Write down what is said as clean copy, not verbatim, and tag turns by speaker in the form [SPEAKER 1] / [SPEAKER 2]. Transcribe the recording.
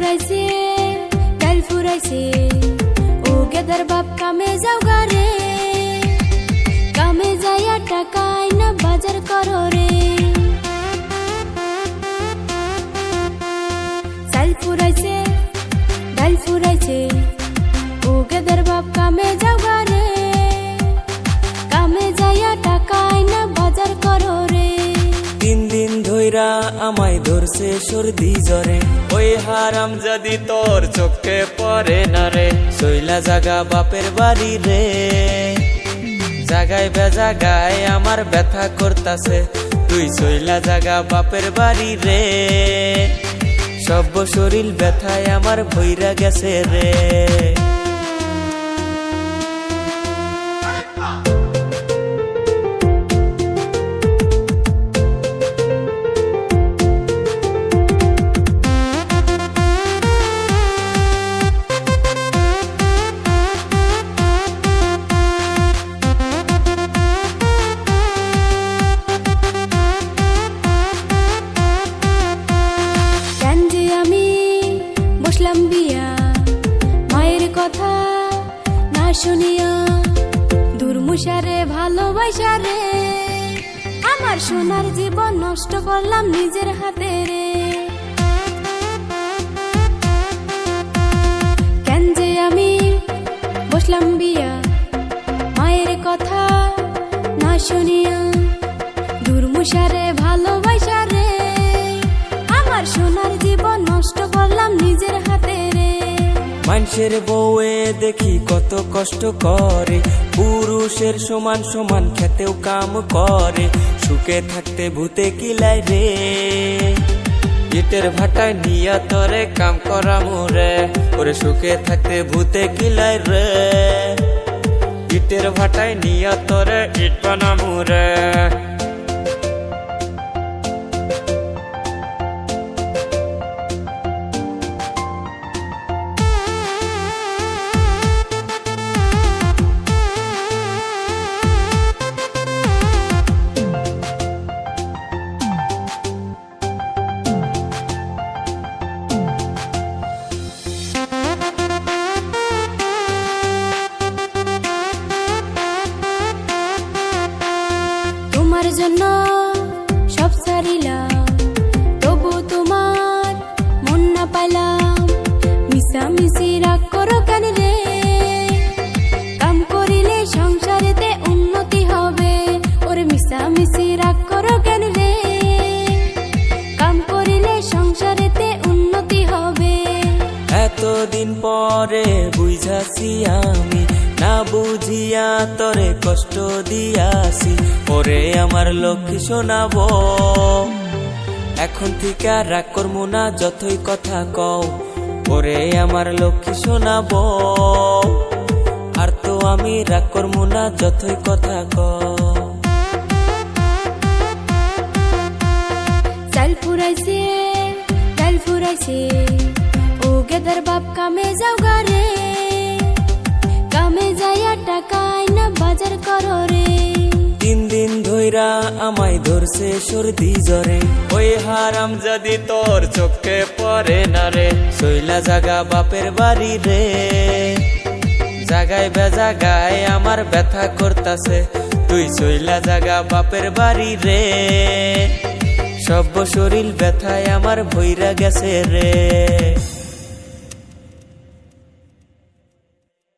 [SPEAKER 1] ফুরাইছে ডাল ফুরাইছে ও গেদার বাপ কামে যাও গারে কামে যাইয়া টাকা আইনা বাজার করো রে চাল ফুরাইছে ডাল ফুরাইছে ও গেদার বাপ কামে যাও গারে কামে যাইয়া টাকা আইনা বাজার করো রে
[SPEAKER 2] তিন দিন ধইরা আমায় ধরছে সর্দি জ্বরে ওই হারাম যদি তোর চোখে পড়ে না রে সইলা জাগা বাপের বাড়ি রে জাগায় বেজাগায় আমার ব্যথা করতাছে তুই সইলা জাগা বাপের বাড়ি রে সব শরীর ব্যথায় আমার ভইরা গেছে রে
[SPEAKER 1] মায়ের কথা না শুনিয়া দুর্মুষারে ভালোবাসা রে আমার সোনার জীবন নষ্ট করলাম নিজের হাতে রে কেন যে আমি বসলাম বিয়া মায়ের কথা না শুনিয়া দুর্মুষারে ভালোবাসা রে আমার সোনার জীবন নষ্ট করলাম নিজের হাতে রে
[SPEAKER 2] মানুষের বউয়ে দেখি কত কষ্ট করে পুরুষের সমান সমান খেতেও কাম করে সুখে থাকতে ভূতে কিলাই রে ইটের ভাটায় নিয়া তরে কাম করা মোরে ওরে সুখে থাকতে ভূতে কিলাই রে ইটের ভাটায় নিয়া তরে ইট বানামু রে
[SPEAKER 1] তোমার জন্য সব ছাড়িলাম তবু তোমার মন না পাইলাম মিশামিশি রাগ করো কেন রে কাম করিলে সংসারেতে উন্নতি হবে ওরে মিশামিশি রাগ করো কেন রে কাম করিলে সংসারেতে উন্নতি হবে
[SPEAKER 2] এতদিন পরে বুঝাছি আমি না বুঝিয়া তোরে কষ্ট দিয়াছি ওরে আমার লক্ষ্মী শোনাবো এখন থেকে রাগ করবো না যতই কথা কও ওরে আমার লক্ষ্মী শোনাবো আর তো আমি রাগ করবো না যতই কথা কও
[SPEAKER 1] চাল ফুরাইছে ডাল ফুরাইছে ও গেদার বাপ কামে যাও গারে কামে যাইয়া টাকা আইনা বাজার করো রে
[SPEAKER 2] তিন দিন ধইরা আমায় ধরছে সর্দি জ্বরে ওই হারাম যদি তোর চোখে পড়ে না রে সইলা জাগা বাপের বাড়ি রে জাগায় বেজাগায় আমার ব্যথা করতাছে তুই সইলা জাগা বাপের বাড়ি রে সব শরীর ব্যথায় আমার ভইরা গেছে রে